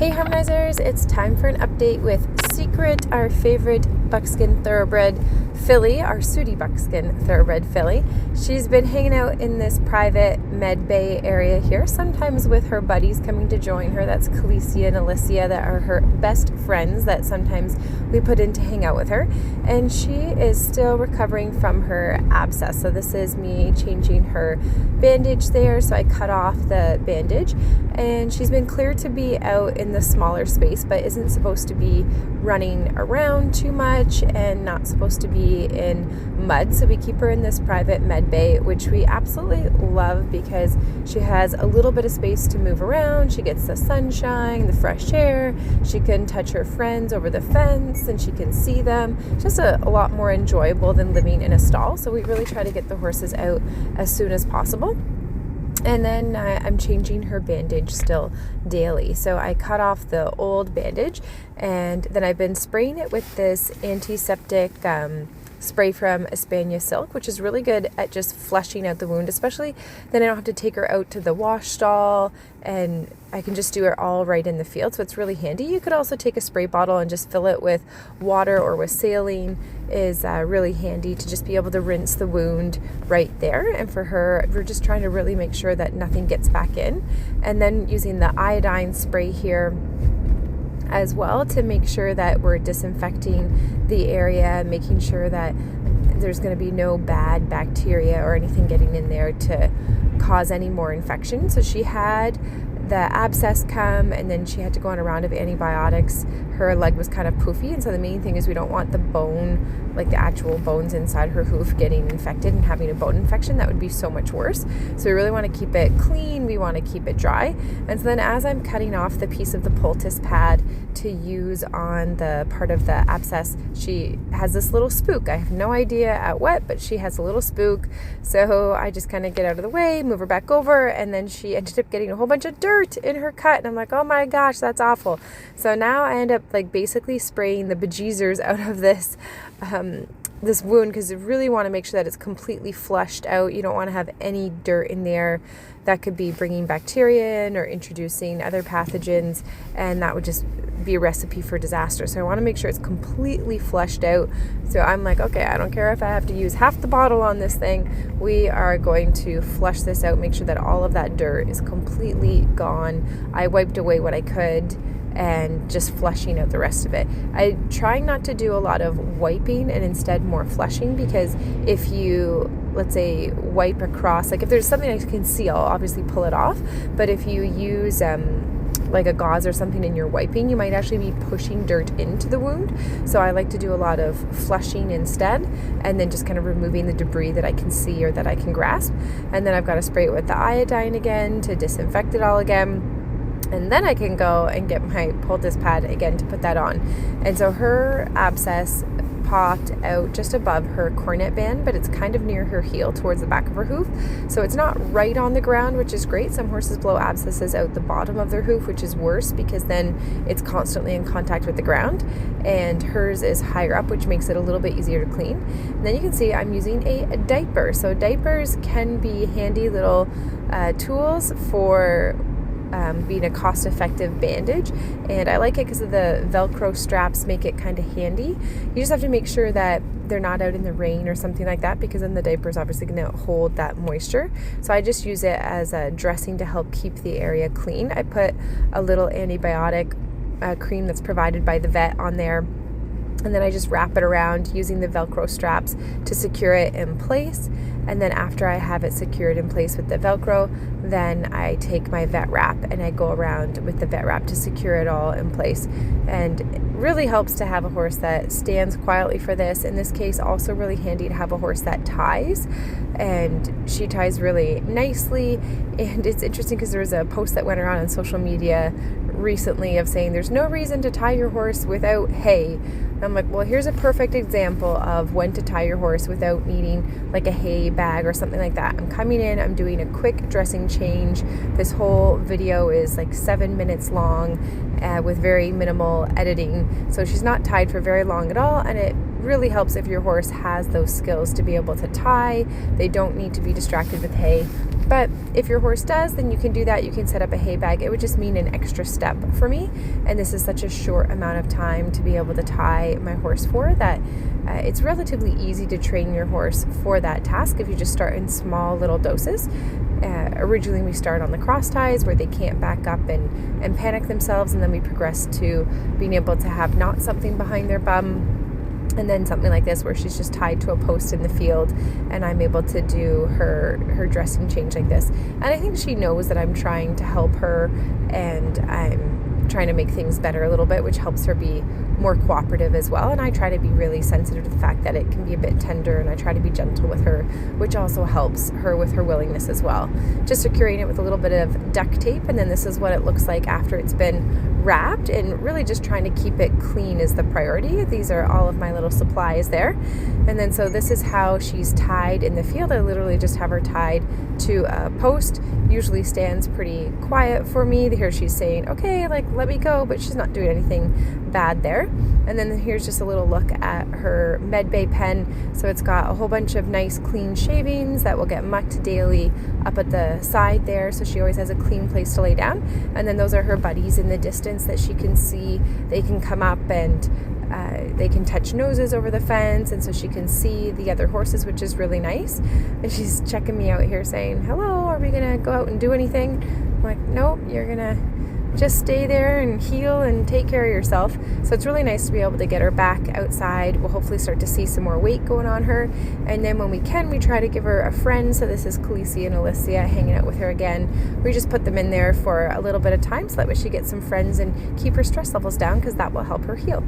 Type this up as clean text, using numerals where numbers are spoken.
Hey Harmonizers, it's time for an update with Secret, our favorite buckskin thoroughbred filly, our sooty buckskin thoroughbred filly. She's been hanging out in this private med bay area here, sometimes with her buddies coming to join her. That's Khaleesi and Alicia, that are her best friends that sometimes we put in to hang out with her. And she is still recovering from her abscess. So this is me changing her bandage there. So I cut off the bandage, and she's been cleared to be out in the smaller space, but isn't supposed to be running around too much and not supposed to be in mud. So we keep her in this private med bay, which we absolutely love because she has a little bit of space to move around. She gets the sunshine, the fresh air. She can touch her friends over the fence and she can see them. Just a lot more enjoyable than living in a stall. So we really try to get the horses out as soon as possible. And then I'm changing her bandage still daily. So I cut off the old bandage, and then I've been spraying it with this antiseptic spray from Espana Silk, which is really good at just flushing out the wound, especially then I don't have to take her out to the wash stall, and I can just do it all right in the field. So it's really handy. You could also take a spray bottle and just fill it with water or with saline. Is really handy to just be able to rinse the wound right there. And for her, we're just trying to really make sure that nothing gets back in. And then using the iodine spray here as well to make sure that we're disinfecting the area, making sure that there's going to be no bad bacteria or anything getting in there to cause any more infection. So she had the abscess come, and then she had to go on a round of antibiotics. Her leg was kind of poofy, and so the main thing is we don't want the bone, like the actual bones inside her hoof, getting infected and having a bone infection. That would be so much worse. So we really want to keep it clean. We want to keep it dry. And so then as I'm cutting off the piece of the poultice pad to use on the part of the abscess, she has this little spook. I have no idea at what, but she has a little spook. So I just kind of get out of the way, move her back over, and then she ended up getting a whole bunch of dirt in her cut, and I'm like, oh my gosh, that's awful. So now I end up like basically spraying the bejeezers out of this this wound, because you really want to make sure that it's completely flushed out. You don't want to have any dirt in there that could be bringing bacteria in or introducing other pathogens, and that would just be a recipe for disaster. So I want to make sure it's completely flushed out. So I'm like, okay, I don't care if I have to use half the bottle on this thing. We are going to flush this out, make sure that all of that dirt is completely gone. I wiped away what I could and just flushing out the rest of it. I try not to do a lot of wiping and instead more flushing, because if you, let's say, wipe across, like if there's something I can see, I'll obviously pull it off. But if you use like a gauze or something in your wiping, you might actually be pushing dirt into the wound. So I like to do a lot of flushing instead, and then just kind of removing the debris that I can see or that I can grasp. And then I've got to spray it with the iodine again to disinfect it all again. And then I can go and get my poultice pad again to put that on. And so her abscess popped out just above her cornet band, but it's kind of near her heel towards the back of her hoof. So it's not right on the ground, which is great. Some horses blow abscesses out the bottom of their hoof, which is worse because then it's constantly in contact with the ground. And hers is higher up, which makes it a little bit easier to clean. And then you can see I'm using a diaper. So diapers can be handy little tools for being a cost-effective bandage, and I like it because of the Velcro straps make it kind of handy. You just have to make sure that they're not out in the rain or something like that, because then the diaper is obviously going to hold that moisture. So I just use it as a dressing to help keep the area clean. I put a little antibiotic cream that's provided by the vet on there, and then I just wrap it around using the Velcro straps to secure it in place. And then after I have it secured in place with the Velcro, then I take my vet wrap and I go around with the vet wrap to secure it all in place. And it really helps to have a horse that stands quietly for this. In this case, also really handy to have a horse that ties, and she ties really nicely. And it's interesting because there was a post that went around on social media recently of saying there's no reason to tie your horse without hay. I'm like, well, here's a perfect example of when to tie your horse without needing like a hay bag or something like that. I'm coming in, I'm doing a quick dressing change. This whole video is like 7 minutes long with very minimal editing. So she's not tied for very long at all, and it really helps if your horse has those skills to be able to tie. They don't need to be distracted with hay But if your horse does, then you can do that. You can set up a hay bag. It would just mean an extra step for me. And this is such a short amount of time to be able to tie my horse for that. It's relatively easy to train your horse for that task if you just start in small little doses. Originally we start on the cross ties where they can't back up and panic themselves, and then we progress to being able to have not something behind their bum, and then something like this where she's just tied to a post in the field and I'm able to do her dressing change like this. And I think she knows that I'm trying to help her and I'm trying to make things better a little bit, which helps her be more cooperative as well. And I try to be really sensitive to the fact that it can be a bit tender, and I try to be gentle with her, which also helps her with her willingness as well. Just securing it with a little bit of duct tape, and then this is what it looks like after it's been wrapped, and really just trying to keep it clean is the priority. These are all of my little supplies there. And then so this is how she's tied in the field. I literally just have her tied to a post. Usually stands pretty quiet for me. Here she's saying, okay, like, let me go, but she's not doing anything bad there. And then here's just a little look at her med bay pen. So it's got a whole bunch of nice clean shavings that will get mucked daily up at the side there, so she always has a clean place to lay down. And then those are her buddies in the distance that she can see. They can come up and they can touch noses over the fence, and so she can see the other horses, which is really nice. And she's checking me out here saying, hello, are we gonna go out and do anything? I'm like, nope, you're gonna just stay there and heal and take care of yourself. So it's really nice to be able to get her back outside. We'll hopefully start to see some more weight going on her. And then when we can, we try to give her a friend. So this is Khaleesi and Alicia hanging out with her again. We just put them in there for a little bit of time so that way she gets some friends and keep her stress levels down, because that will help her heal.